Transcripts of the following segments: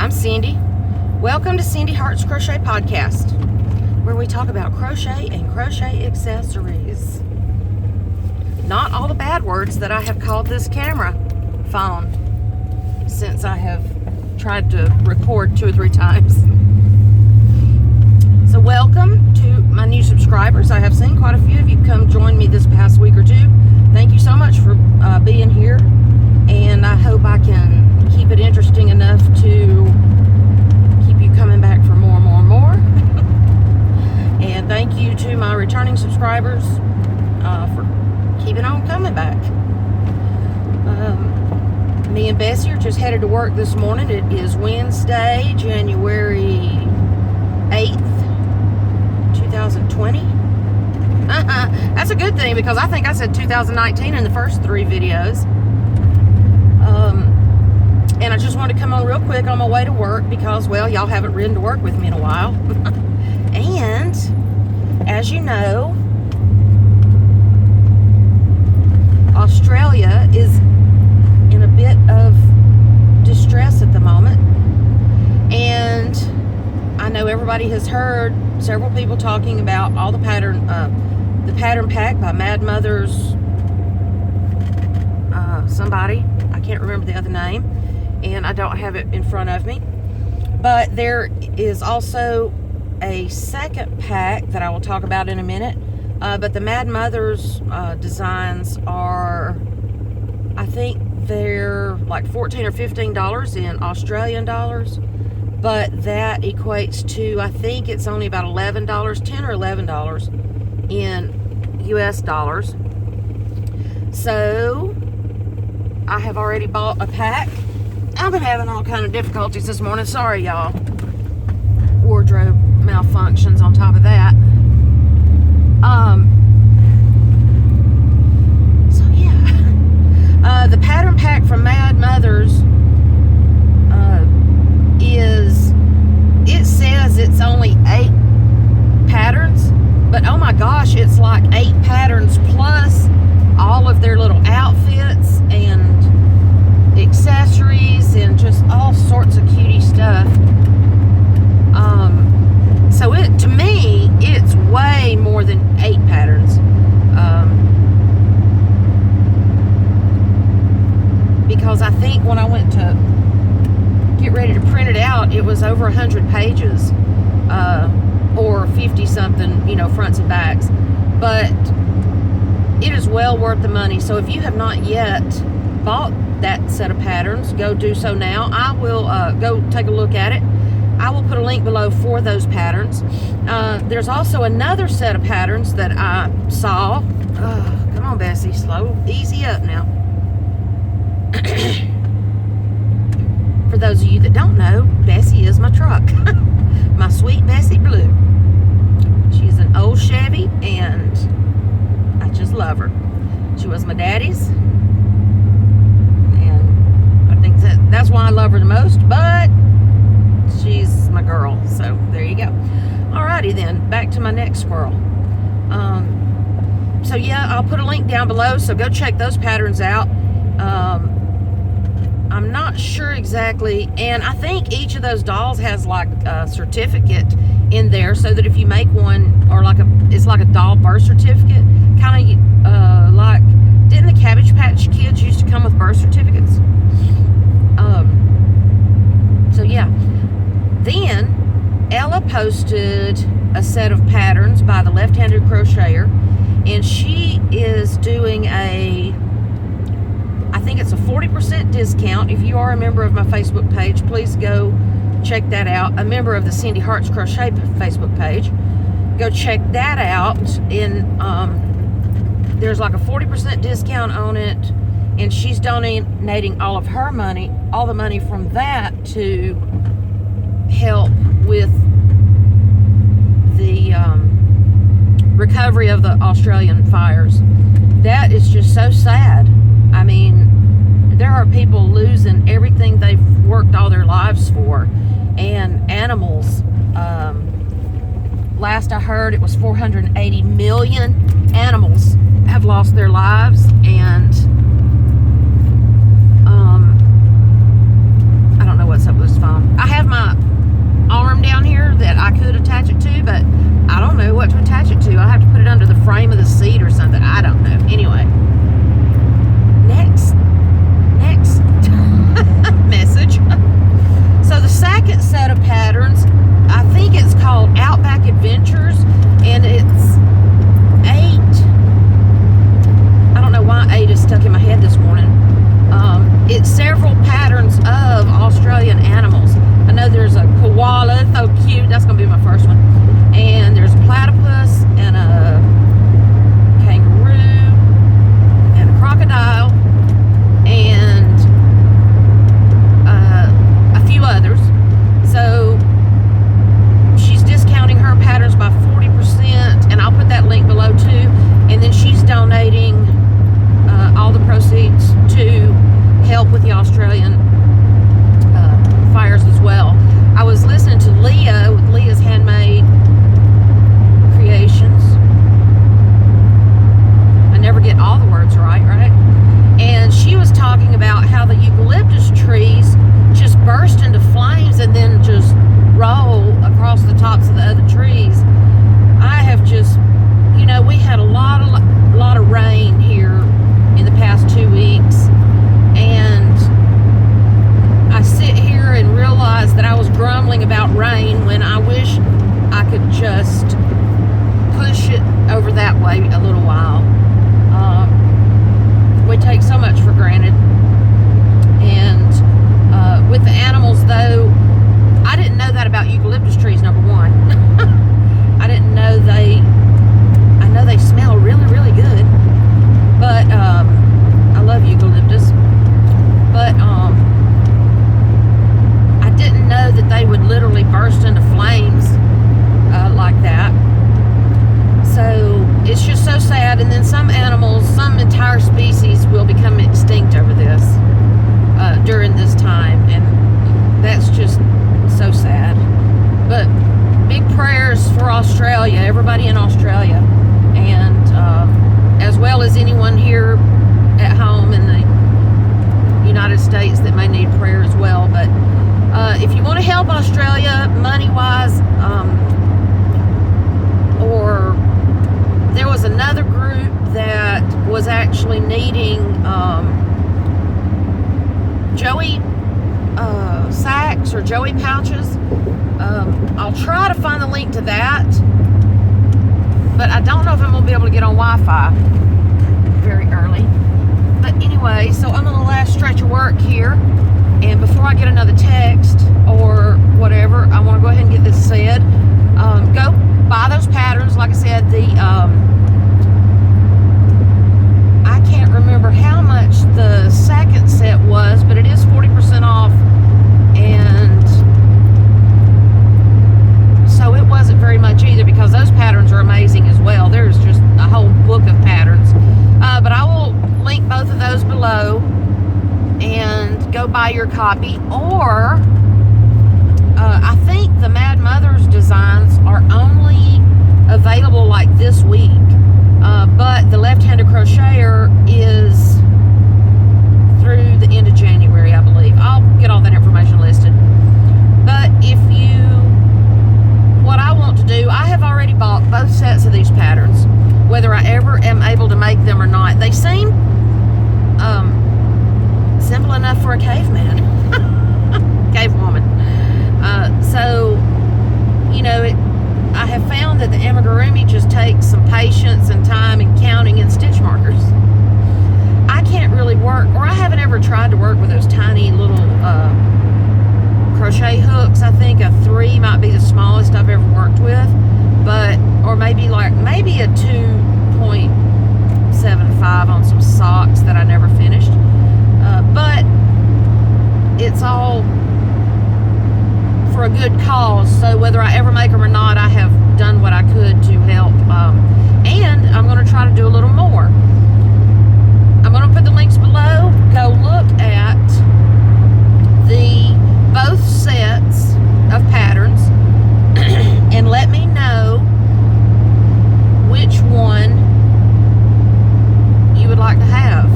I'm Cindy. Welcome to Cindy Hart's Crochet Podcast, where we talk about crochet and crochet accessories. Not all the bad words that I have called this camera phone since I have tried to record 2 or 3 times. So welcome to my new subscribers. I have seen quite a few of you come join me this past week or two. Thank you so much for being here, and I hope I can keep it interesting enough to keep you coming back for more and more and more. And thank you to my returning subscribers for keeping on coming back. Me and Bessie are just headed to work this morning. It is Wednesday, January 8th, 2020. That's a good thing, because I think I said 2019 in the first 3 videos. And I just wanted to come on real quick on my way to work because, well, y'all haven't ridden to work with me in a while. And as you know, Australia is in a bit of distress at the moment. And I know everybody has heard several people talking about all the pattern pack by Mad Mother's somebody. I can't remember the other name, and I don't have it in front of me. But there is also a second pack that I will talk about in a minute. But the Mad Mother's designs are, I think they're like $14 or $15 in Australian dollars. But that equates to, I think it's only about $11, $10 or $11 in US dollars. So I have already bought a pack. I've been having all kind of difficulties this morning. Sorry, y'all. Wardrobe malfunctions on top of that. So yeah. The pattern pack from Mad Mother's it says it's only 8 patterns, but oh my gosh, it's like 8 patterns plus all of their little outfits and accessories and just all sorts of cutie stuff. So to me, it's way more than 8 patterns. Because I think when I went to get ready to print it out, it was over 100 pages, or 50 something, fronts and backs. But it is well worth the money. So if you have not yet bought that set of patterns, go do so now. I will go take a look at it. I will put a link below for those patterns. There's also another set of patterns that I saw. Come on, Bessie, easy up now. For those of you that don't know, Bessie is my truck. My sweet Bessie Blue. She's an old Chevy, and I just love her. She was my daddy's, and I think that's why I love her the most, but she's my girl, so there you go. Alrighty then, back to my next squirrel. So yeah, I'll put a link down below, so go check those patterns out. I'm not sure exactly, and I think each of those dolls has like a certificate in there, so that if you make one, or it's like a doll birth certificate, kind of like, didn't the Cabbage Patch Kids used to come with birth certificates? So yeah. Then Ella posted a set of patterns by the Left-Handed Crocheter, and she is doing I think it's a 40% discount. If you are a member of my Facebook page, please go check that out. A member of the Cindy Hart's Crochet Facebook page, go check that out. There's like a 40% discount on it, and she's donating all of her money, all the money from that, to help with the recovery of the Australian fires. That is just so sad. I mean, there are people losing everything they've worked all their lives for, and animals. Last I heard, it was 480 million animals have lost their lives, and I don't know what's up with this phone. I have everybody in Australia, and as well as anyone here at home in the United States that may need prayer as well. But if you want to help Australia money-wise, or there was another group that was actually needing Joey sacks or Joey pouches. I'll try to find the link to that, but I don't know if I'm going to be able to get on Wi-Fi very early. But anyway, so I'm on the last stretch of work here, and before I get another text or whatever, I want to go ahead and get this said. Go buy those patterns. Like I said, I can't remember how much the second set was, but it is 40% off, and so it wasn't very much either, because those patterns are amazing as well. There's just a whole book of patterns, but I will link both of those below, and go buy your copy. Or I think the Mad Mother's designs are only available like this week, but the Left-Handed Crocheter is through the end of January, I believe. I'll get all that information listed. But what I want to do, I have already bought both sets of these patterns, whether I ever am able to make them or not. They seem simple enough for a caveman, cavewoman. So, you know, I have found that the amigurumi just takes some patience and time and counting and stitch markers. I can't really work, or I haven't ever tried to work with those tiny little crochet hooks. I think a 3 might be the smallest I've ever worked with, but, or maybe a 2.75 on some socks that I never finished. But it's all for a good cause, so whether I ever make them or not, I have done what I could to help, and I'm going to try to do a little more. I'm going to put the links below. Go look at both sets of patterns and let me know which one you would like to have.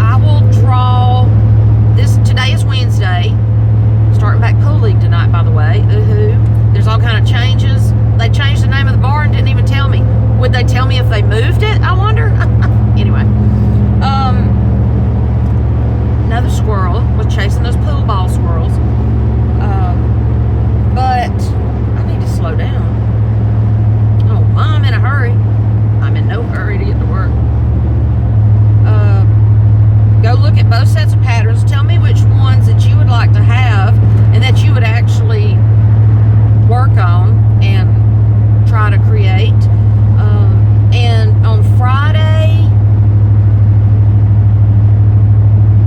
I will draw this. Today is Wednesday. Starting back pool league tonight, by the way. There's all kind of changes. They changed the name of the bar and didn't even tell me. Would they tell me if they moved it? I wonder. Anyway, another squirrel was chasing those pool ball squirrels. But I need to slow down. Oh, I'm in a hurry. I'm in no hurry to get to work. Go look at both sets of patterns. Tell me which ones that you would like to have and that you would actually work on and try to create. And on Friday,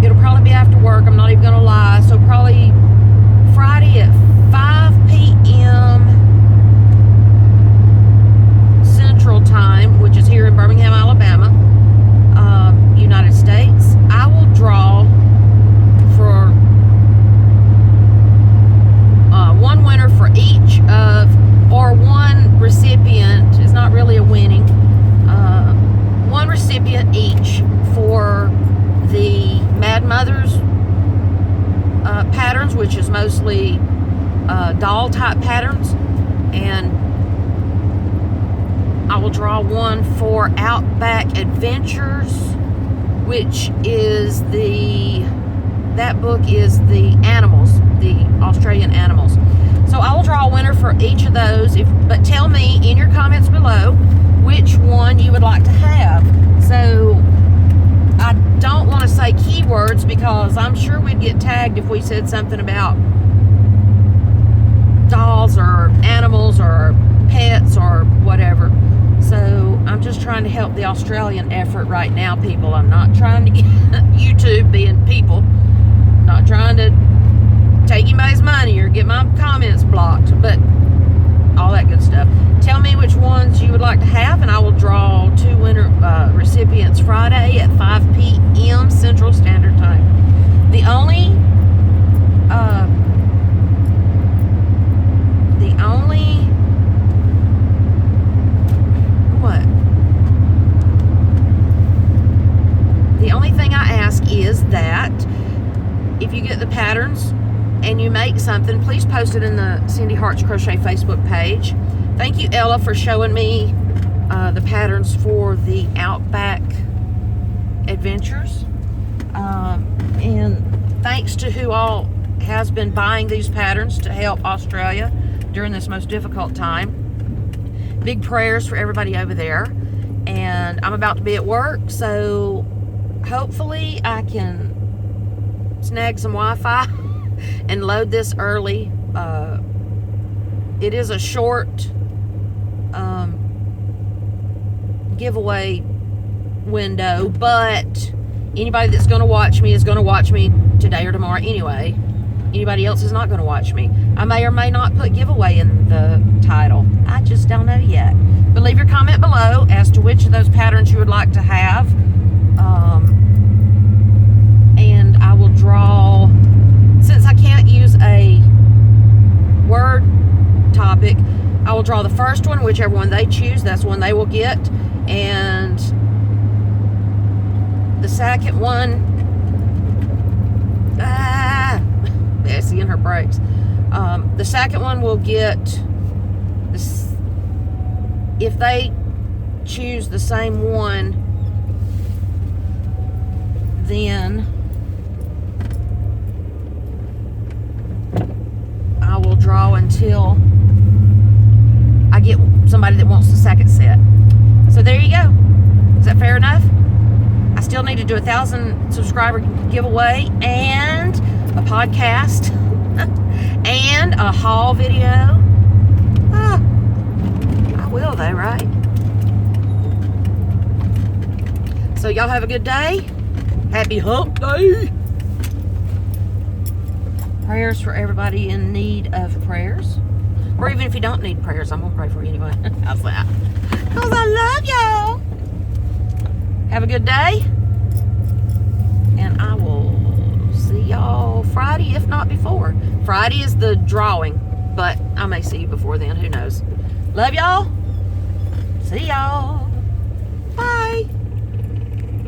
it'll probably be after work. I'm not even going to lie. So probably Friday at 5 p.m. Central Time, which is here in Birmingham, Alabama, United States, I will draw for one winner for each of, or one recipient. It's not really a winning. One recipient each for the Mad Mother's patterns, which is mostly doll type patterns, and I will draw one for Outback Adventures, which is that book is the animals, the Australian animals. So I will draw a winner for each of those, but tell me in your comments below which one you would like to have. So I don't want to say keywords, because I'm sure we'd get tagged if we said something about dolls or animals or pets or whatever. So I'm just trying to help the Australian effort right now, people. I'm not trying to get YouTube being people. Not trying to take anybody's money or get my comments blocked, but all that good stuff. Tell me which ones you would like to have, and I will draw 2 winner recipients Friday at 5 p.m. Central Standard Time. The only is that if you get the patterns and you make something, please post it in the Cindy Hart's Crochet Facebook page. Thank you, Ella, for showing me the patterns for the Outback adventures. And thanks to who all has been buying these patterns to help Australia during this most difficult time. Big prayers for everybody over there. And I'm about to be at work, so hopefully I can snag some Wi-Fi and load this early. It is a short giveaway window, but anybody that's going to watch me is going to watch me today or tomorrow anyway. Anybody else is not going to watch me. I may or may not put giveaway in the title. I just don't know yet. But leave your comment below as to which of those patterns you would like to have. And I will draw, since I can't use a word topic, I will draw the first one, whichever one they choose, that's one they will get. And the second one, Bessie and her brakes. The second one will get this. If they choose the same one, then I will draw until I get somebody that wants the second set. So there you go. Is that fair enough? I still need to do 1,000 subscriber giveaway and a podcast and a haul video. I will though, right? So y'all have a good day. Happy hump day. Prayers for everybody in need of prayers. Or even if you don't need prayers, I'm going to pray for you anyway. How's that? Because I love y'all. Have a good day. And I will see y'all Friday, if not before. Friday is the drawing, but I may see you before then. Who knows? Love y'all. See y'all.